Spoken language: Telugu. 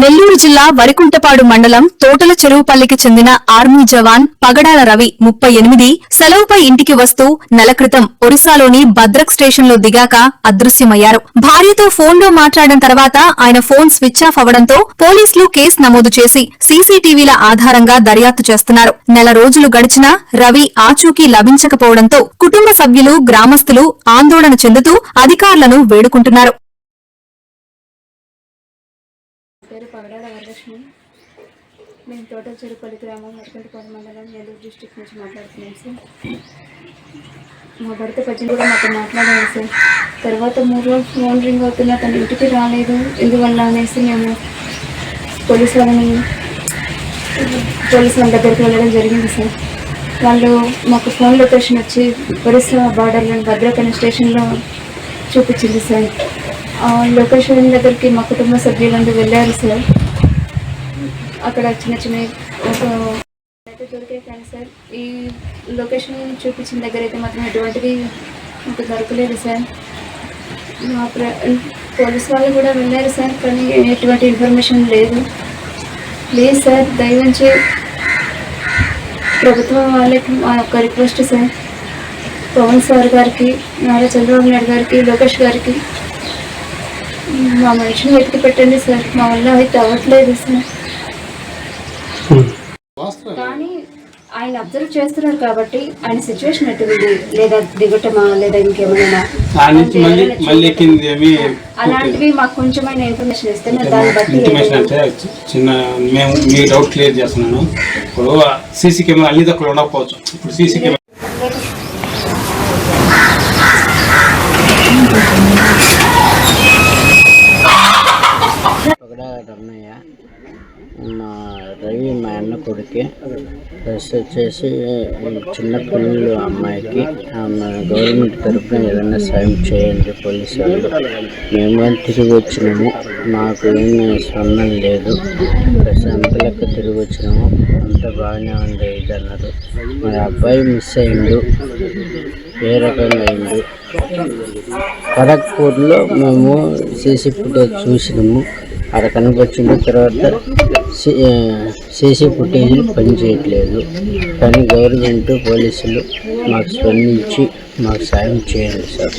నెల్లూరు జిల్లా వరికుంటపాడు మండలం తోటల చెరువుపల్లికి చెందిన ఆర్మీ జవాన్ పగడాల రవి 38 సెలవుపై ఇంటికి వస్తూ నెల క్రితం ఒరిస్సాలోని భద్రక్ స్టేషన్లో దిగాక అదృశ్యమయ్యారు. భార్యతో ఫోన్లో మాట్లాడిన తర్వాత ఆయన ఫోన్ స్విచ్ ఆఫ్ అవడంతో పోలీసులు కేసు నమోదు చేసి సీసీటీవీల ఆధారంగా దర్యాప్తు చేస్తున్నారు. నెల రోజులు గడిచినా రవి ఆచూకీ లభించకపోవడంతో కుటుంబ సభ్యులు, గ్రామస్తులు ఆందోళన చెందుతూ అధికారులను వేడుకుంటున్నారు. పేరు పగడాల వరలక్ష్మి. మేము తోటల చెరువుపల్లి గ్రామం వరికుంటపాడు మండలం నెల్లూరు డిస్ట్రిక్ట్ నుంచి మాట్లాడుతున్నాం సార్. మా భర్త పద్యం కూడా మాతో మాట్లాడాను సార్. తర్వాత 3 రోజులు ఫోన్ రింగ్ అవుతున్నా తన ఇంటికి రాలేదు. ఎందువల్ల అనేసి మేము పోలీసు వాళ్ళ దగ్గరికి వెళ్ళడం జరిగింది సార్. వాళ్ళు మాకు ఫోన్ లొకేషన్ వచ్చి ఒరిస్సా బార్డర్లోని భద్రక్ అనే స్టేషన్లో చూపించింది సార్. లొకేషన్ దగ్గరికి మా కుటుంబ సభ్యులందరూ వెళ్ళారు సార్. అక్కడ చిన్న అయితే దొరికే కానీ సార్ ఈ లొకేషన్ చూపించిన దగ్గర అయితే మాత్రం ఎటువంటిది మాకు దొరకలేదు సార్. మా పోలీసు వాళ్ళు కూడా వెళ్ళారు సార్, కానీ ఎటువంటి ఇన్ఫర్మేషన్ లేదు. ప్లీజ్ సార్, దయవుంచి ప్రభుత్వం వాళ్ళకి మా యొక్క రిక్వెస్ట్ సార్, పవన్ సార్ గారికి, నారా చంద్రబాబు నాయుడు గారికి, లోకేష్ గారికి మా మనిషిని వెతికి పెట్టండి సార్. మా వల్ల అయితే అవ్వట్లేదు సార్. కానీ ఆయన అబ్జర్వ్ చేస్తున్నారు కాబట్టి ఆయన సిచ్యువేషన్ ఎటువంటి, లేదా దిగటమా లేదా ఇంకేమైనా అలాంటివి మాకు కొంచెమైనా ఇన్ఫర్మేషన్ ఇస్తే మేము దాన్ని బట్టి చిన్న మేము మీ డౌట్ క్లియర్ చేస్తున్నాను. ఇప్పుడు సీసీ కెమెరా అన్ని దగ్గర ఉండకపోవచ్చు. ఇప్పుడు సీసీ కెమెరా రమణయ్య, మా రవి మా అన్న కొడుకే. ప్లస్ వచ్చేసి చిన్న పిల్లలు అమ్మాయికి గవర్నమెంట్ తరఫున ఏదైనా సాయం చేయండి పోలీసు వాళ్ళు. మేము తిరిగి వచ్చినాము, మాకు ఏమీ స్పందన లేదు. ప్లస్ అంత లెక్క తిరిగి వచ్చినాము, అంత బాగానే ఉంది ఇది అన్నారు. మరి అబ్బాయి మిస్ అయిండు, ఏ రకంగా అయింది. ఖరగ్పూర్లో మేము సీసీ ఫుటేజ్ చూసినాము, అక్కడ కనిపించిన తర్వాత సీసీ ఫుటేజీలు పనిచేయట్లేదు. కానీ గవర్నమెంట్ పోలీసులు మాకు స్పందించి మాకు సాయం చేయండి సార్.